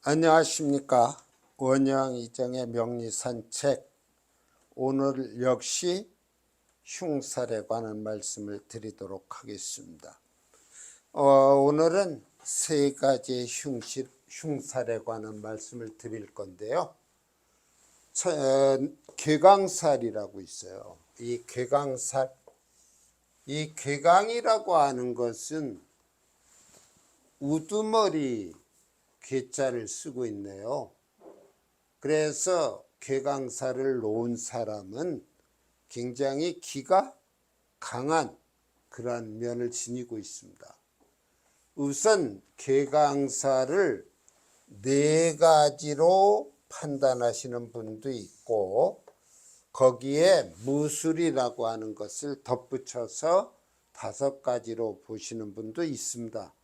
안녕하십니까. 원영 이정의 명리산책. 오늘 역시 흉살에 관한 말씀을 드리도록 하겠습니다. 오늘은 세 가지의 흉살에 관한 말씀을 드릴 건데요. 괴강살이라고 있어요. 이 괴강이라고 하는 것은 우두머리 괴자를 쓰고 있네요. 그래서 괴강살을 놓은 사람은 굉장히 기가 강한 그러한 면을 지니고 있습니다. 우선 괴강살을 네 가지로 판단하시는 분도 있고, 거기에 무술이라고 하는 것을 덧붙여서 5가지로 보시는 분도 있습니다.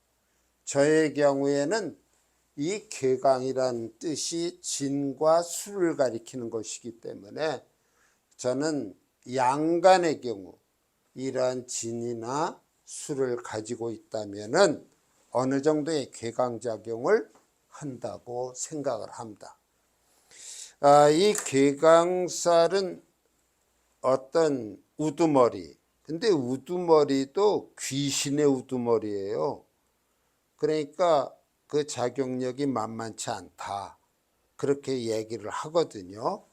저의 경우에는 이 괴강이란 뜻이 진과 수를 가리키는 것이기 때문에 저는 양간의 경우 이러한 진이나 수를 가지고 있다면 어느 정도의 괴강작용을 한다고 생각을 합니다. 이 괴강살은 어떤 우두머리, 근데 우두머리도 귀신의 우두머리예요. 그러니까 그 작용력이 만만치 않다, 그렇게 얘기를 하거든요.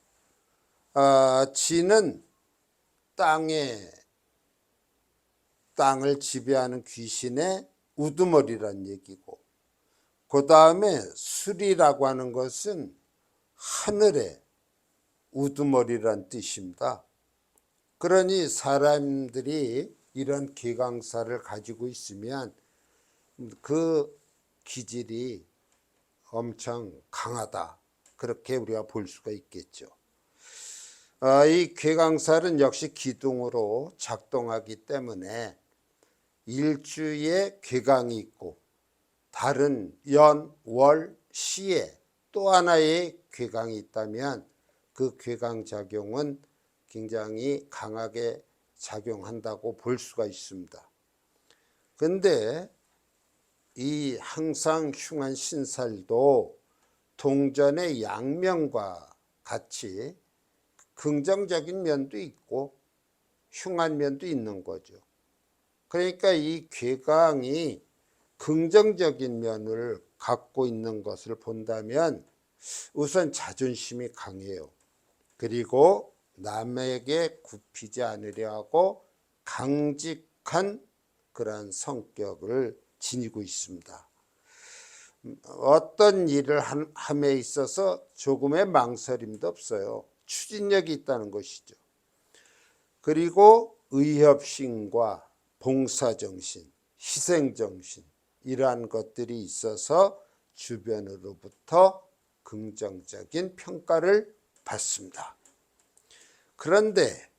진은 땅을 지배하는 귀신의 우두머리란 얘기고, 그 다음에 술이라고 하는 것은 하늘의 우두머리란 뜻입니다. 그러니 사람들이 이런 괴강살을 가지고 있으면 그 기질이 엄청 강하다, 그렇게 우리가 볼 수가 있겠죠. 이 괴강살은 역시 기둥으로 작동하기 때문에 일주에 괴강이 있고, 다른 연, 월, 시에 또 하나의 괴강이 있다면 그 괴강 작용은 굉장히 강하게 작용한다고 볼 수가 있습니다. 그런데 이 항상 흉한 신살도 동전의 양면과 같이 긍정적인 면도 있고 흉한 면도 있는 거죠. 그러니까 이 괴강이 긍정적인 면을 갖고 있는 것을 본다면 우선 자존심이 강해요. 그리고 남에게 굽히지 않으려 하고 강직한 그러한 성격을 지니고 있습니다. 어떤 일을 함에 있어서 조금의 망설임도 없어요. 추진력이 있다는 것이죠. 그리고 의협심과 봉사정신, 희생정신, 이러한 것들이 있어서 주변으로부터 긍정적인 평가를 받습니다. 그런데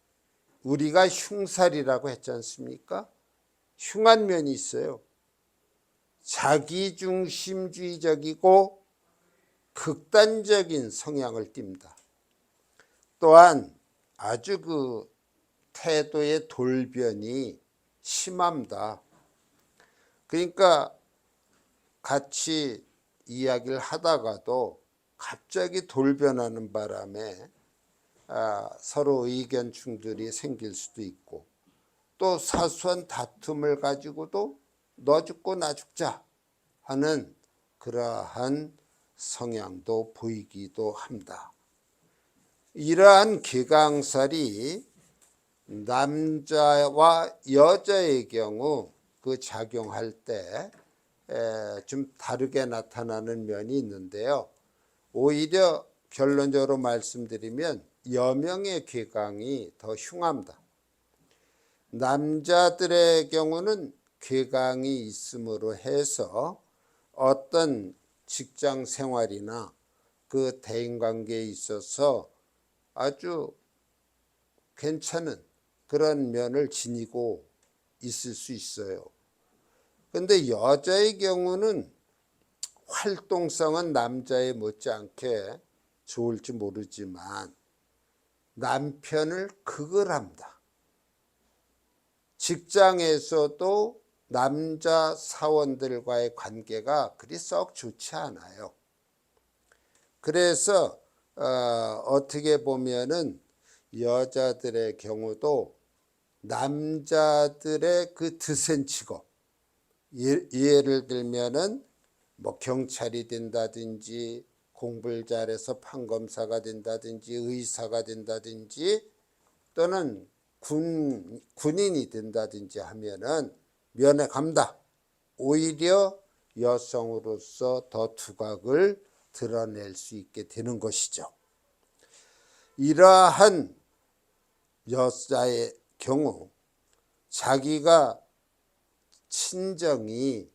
우리가 흉살이라고 했지 않습니까? 흉한 면이 있어요. 자기중심주의적이고 극단적인 성향을 띱니다. 또한 아주 그 태도의 돌변이 심합니다. 그러니까 같이 이야기를 하다가도 갑자기 돌변하는 바람에 서로 의견 충돌이 생길 수도 있고, 또 사소한 다툼을 가지고도 너 죽고 나 죽자 하는 그러한 성향도 보이기도 합니다. 이러한 괴강살이 남자와 여자의 경우 그 작용할 때 좀 다르게 나타나는 면이 있는데요. 오히려 결론적으로 말씀드리면 여명의 괴강이 더 흉합니다. 남자들의 경우는 괴강이 있음으로 해서 어떤 직장 생활이나 그 대인관계에 있어서 아주 괜찮은 그런 면을 지니고 있을 수 있어요. 그런데 여자의 경우는 활동성은 남자에 못지않게 좋을지 모르지만 남편을 극을 합니다. 직장에서도 남자 사원들과의 관계가 그리 썩 좋지 않아요. 그래서 어떻게 보면은 여자들의 경우도 남자들의 그 드센치고 예를 들면은 뭐 경찰이 된다든지 공부를 잘해서 판검사가 된다든지 의사가 된다든지 또는 군인이 된다든지 하면은 면회 감다. 오히려 여성으로서 더 두각을 드러낼 수 있게 되는 것이죠. 이러한 여자의 경우 자기가 친정이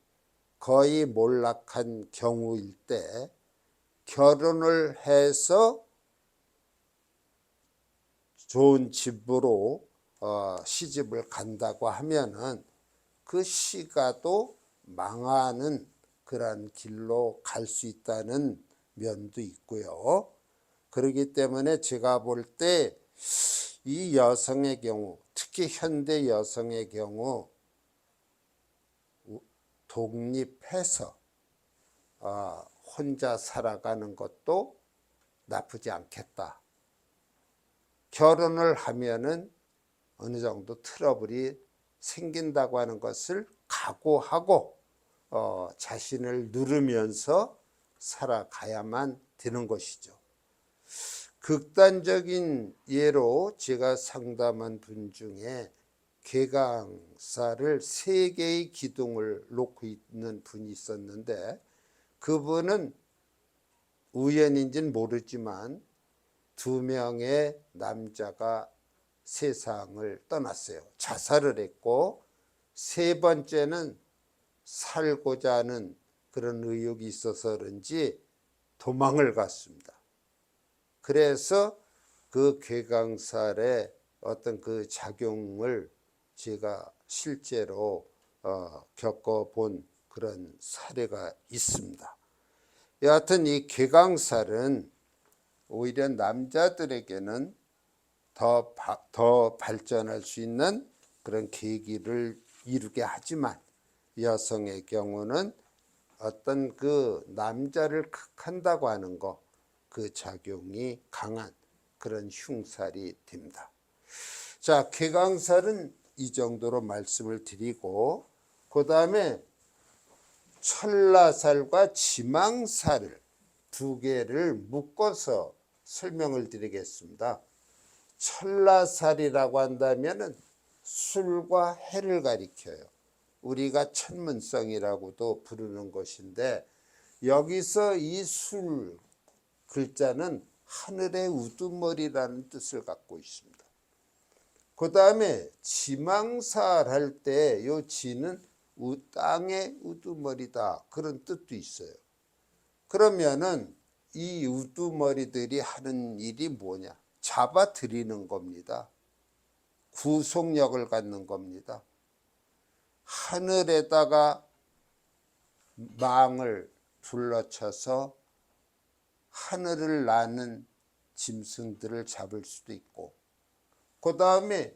거의 몰락한 경우일 때 결혼을 해서 좋은 집으로 시집을 간다고 하면은 그 시가도 망하는 그런 길로 갈 수 있다는 면도 있고요. 그렇기 때문에 제가 볼 때 이 여성의 경우, 특히 현대 여성의 경우 독립해서 혼자 살아가는 것도 나쁘지 않겠다. 결혼을 하면은 어느 정도 트러블이 생긴다고 하는 것을 각오하고 자신을 누르면서 살아가야만 되는 것이죠. 극단적인 예로 제가 상담한 분 중에 개강사를 3개의 기둥을 놓고 있는 분이 있었는데 그분은 우연인지는 모르지만 2명의 남자가 세상을 떠났어요. 자살을 했고 3번째는 살고자 하는 그런 의욕이 있어서 그런지 도망을 갔습니다. 그래서 그 괴강살의 어떤 그 작용을 제가 실제로 겪어본 그런 사례가 있습니다. 여하튼 이 괴강살은 오히려 남자들에게는 더 발전할 수 있는 그런 계기를 이루게 하지만 여성의 경우는 어떤 그 남자를 극한다고 하는 거 그 작용이 강한 그런 흉살이 됩니다. 자, 쾌강살은 이 정도로 말씀을 드리고 그 다음에 천라살과 지망살을 2개를 묶어서 설명을 드리겠습니다. 천라살이라고 한다면은 술과 해를 가리켜요. 우리가 천문성이라고도 부르는 것인데 여기서 이 술 글자는 하늘의 우두머리라는 뜻을 갖고 있습니다. 그 다음에 지망살 할 때 이 지는 땅의 우두머리다 그런 뜻도 있어요. 그러면은 이 우두머리들이 하는 일이 뭐냐? 잡아들이는 겁니다. 구속력을 갖는 겁니다. 하늘에다가 망을 둘러쳐서 하늘을 나는 짐승들을 잡을 수도 있고 그 다음에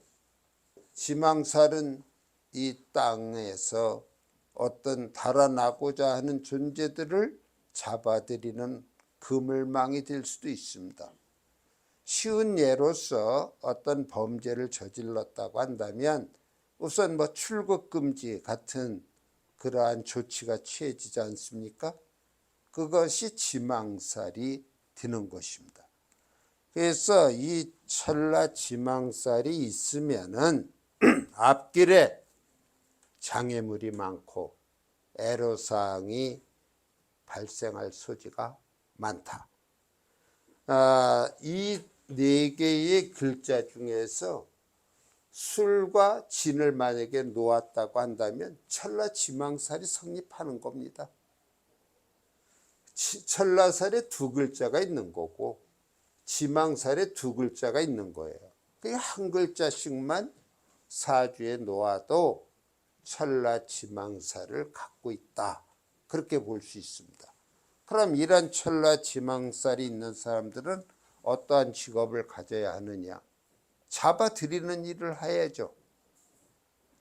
지망살은 이 땅에서 어떤 달아나고자 하는 존재들을 잡아들이는 그물망이 될 수도 있습니다. 쉬운 예로서 어떤 범죄를 저질렀다고 한다면 우선 뭐 출국금지 같은 그러한 조치가 취해지지 않습니까? 그것이 지망살이 되는 것입니다. 그래서 이 천라 지망살이 있으면은 앞길에 장애물이 많고 애로사항이 발생할 소지가 많다. 이 4개의 글자 중에서 술과 진을 만약에 놓았다고 한다면 천라 지망살이 성립하는 겁니다. 천라살에 2글자가 있는 거고 지망살에 2글자가 있는 거예요. 그 한 글자씩만 사주에 놓아도 천라 지망살을 갖고 있다. 그렇게 볼 수 있습니다. 그럼 이런 천라 지망살이 있는 사람들은 어떠한 직업을 가져야 하느냐? 잡아들이는 일을 해야죠.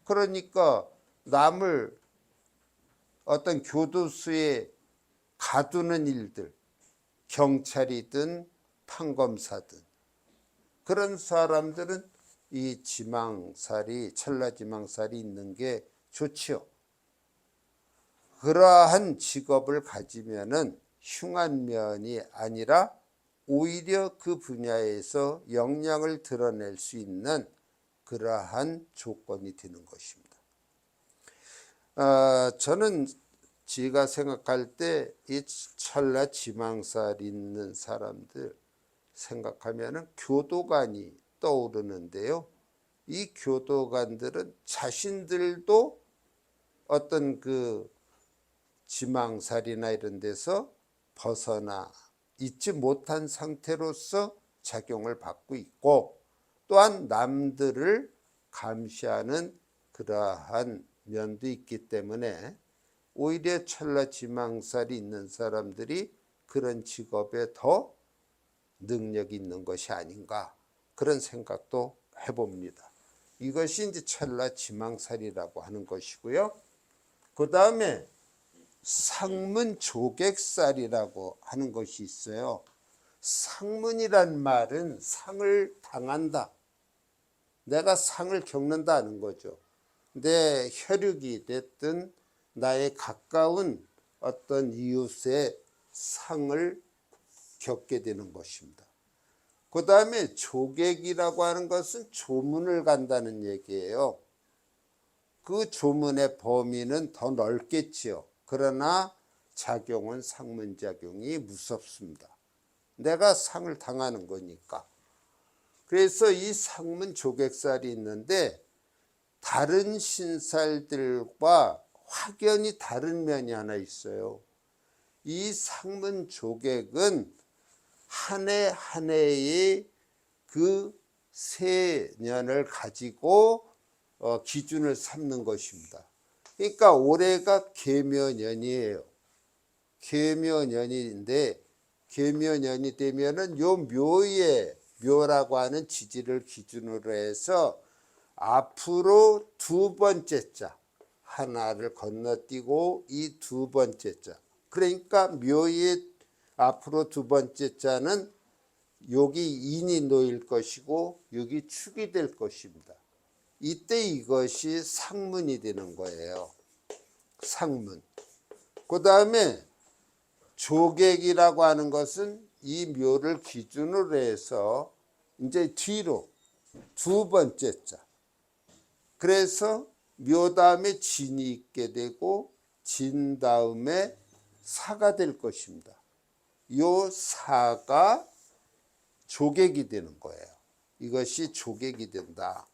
그러니까 남을 어떤 교도소에 가두는 일들, 경찰이든 판검사든 그런 사람들은 이 지망살이 천라지망살이 있는 게 좋지요. 그러한 직업을 가지면은 흉한 면이 아니라 오히려 그 분야에서 역량을 드러낼 수 있는 그러한 조건이 되는 것입니다. 저는 제가 생각할 때 이 천라지망살 있는 사람들 생각하면은 교도관이 떠오르는데요. 이 교도관들은 자신들도 어떤 그 지망살이나 이런 데서 벗어나 있지 못한 상태로서 작용을 받고 있고, 또한 남들을 감시하는 그러한 면도 있기 때문에 오히려 천라지망살이 있는 사람들이 그런 직업에 더 능력이 있는 것이 아닌가, 그런 생각도 해봅니다. 이것이 이제 천라지망살이라고 하는 것이고요. 그 다음에 상문조객살이라고 하는 것이 있어요. 상문이란 말은 상을 당한다, 내가 상을 겪는다는 거죠. 내 혈육이 됐든 나의 가까운 어떤 이웃의 상을 겪게 되는 것입니다. 그 다음에 조객이라고 하는 것은 조문을 간다는 얘기예요. 그 조문의 범위는 더 넓겠지요. 그러나 작용은 상문작용이 무섭습니다. 내가 상을 당하는 거니까. 그래서 이 상문조객살이 있는데 다른 신살들과 확연히 다른 면이 하나 있어요. 이 상문조객은 한 해 한 해의 그 세년을 가지고 기준을 삼는 것입니다. 그러니까 올해가 계묘년이에요. 계묘년인데 계묘년이 되면은 요 묘라고 하는 지지를 기준으로 해서 앞으로 두 번째 자 하나를 건너뛰고 이 두 번째 자, 그러니까 묘의 앞으로 두 번째 자는 여기 인이 놓일 것이고 여기 축이 될 것입니다. 이때 이것이 상문이 되는 거예요. 상문. 그 다음에 조객이라고 하는 것은 이 묘를 기준으로 해서 이제 뒤로 두 번째 자, 그래서 묘 다음에 진이 있게 되고 진 다음에 사가 될 것입니다. 요 사가 조객이 되는 거예요. 이것이 조객이 된다.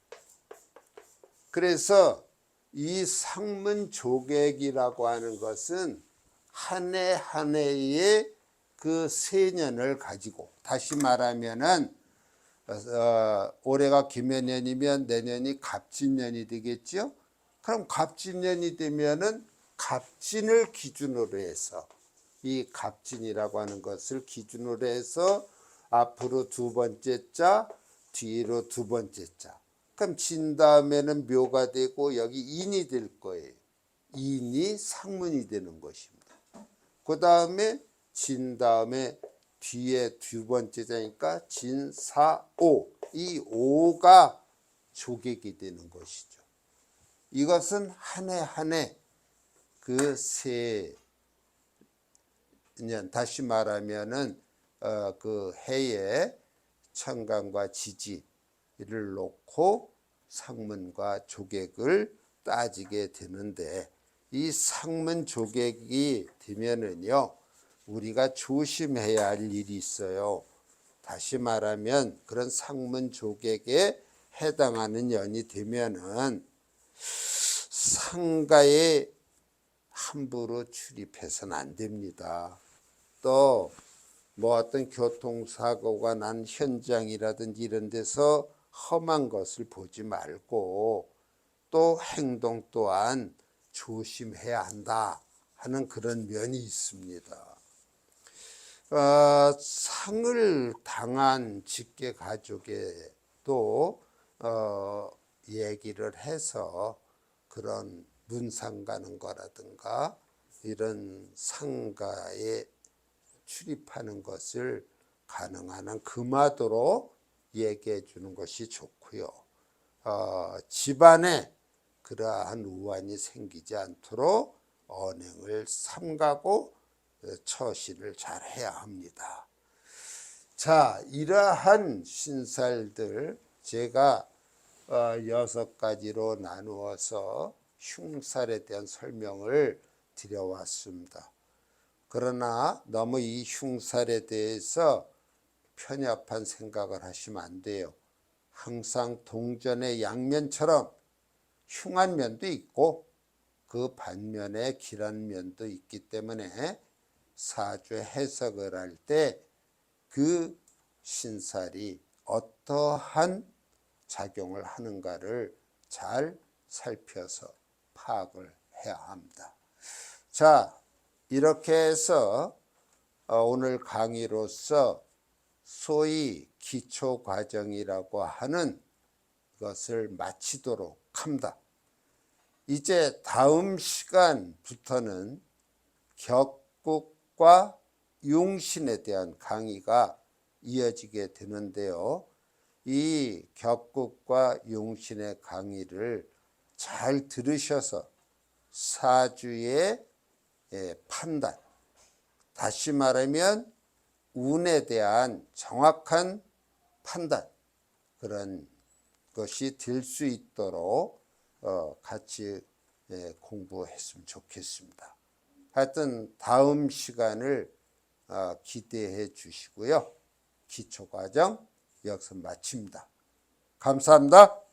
그래서 이 상문조객이라고 하는 것은 한 해 한 해의 그 세년을 가지고, 다시 말하면은 올해가 기묘년이면 내년이 갑진년이 되겠죠. 그럼 갑진년이 되면은 갑진을 기준으로 해서, 이 갑진이라고 하는 것을 기준으로 해서 앞으로 두 번째 자, 뒤로 두 번째 자. 그럼 진 다음에는 묘가 되고 여기 인이 될 거예요. 인이 상문이 되는 것입니다. 그 다음에 진 다음에 뒤에 두 번째 자니까 진, 사, 오. 이 오가 조객이 되는 것이죠. 이것은 한 해 한 해 그 세 년, 다시 말하면은 그 해에 천간과 지지를 놓고 상문과 조객을 따지게 되는데, 이 상문 조객이 되면은요 우리가 조심해야 할 일이 있어요. 다시 말하면 그런 상문 조객에 해당하는 년이 되면은 상가에 함부로 출입해서는 안 됩니다. 또 뭐 어떤 교통사고가 난 현장이라든지 이런 데서 험한 것을 보지 말고 또 행동 또한 조심해야 한다 하는 그런 면이 있습니다. 상을 당한 직계 가족에도 얘기를 해서 그런 문상 가는 거라든가 이런 상가에 출입하는 것을 가능한 한 금화도로 얘기해 주는 것이 좋고요. 집안에 그러한 우환이 생기지 않도록 언행을 삼가고 처신을 잘 해야 합니다. 자, 이러한 신살들 제가 6가지로 나누어서 흉살에 대한 설명을 드려왔습니다. 그러나 너무 이 흉살에 대해서 편협한 생각을 하시면 안 돼요. 항상 동전의 양면처럼 흉한 면도 있고 그 반면에 길한 면도 있기 때문에 사주 해석을 할 때 그 신살이 어떠한 작용을 하는가를 잘 살펴서 파악을 해야 합니다. 자, 이렇게 해서 오늘 강의로서 소위 기초과정이라고 하는 것을 마치도록 합니다. 이제 다음 시간부터는 격국과 용신에 대한 강의가 이어지게 되는데요. 이 격국과 용신의 강의를 잘 들으셔서 사주의 판단, 다시 말하면 운에 대한 정확한 판단, 그런 것이 될 수 있도록 같이 공부했으면 좋겠습니다. 하여튼 다음 시간을 기대해 주시고요. 기초과정 여기서 마칩니다. 감사합니다.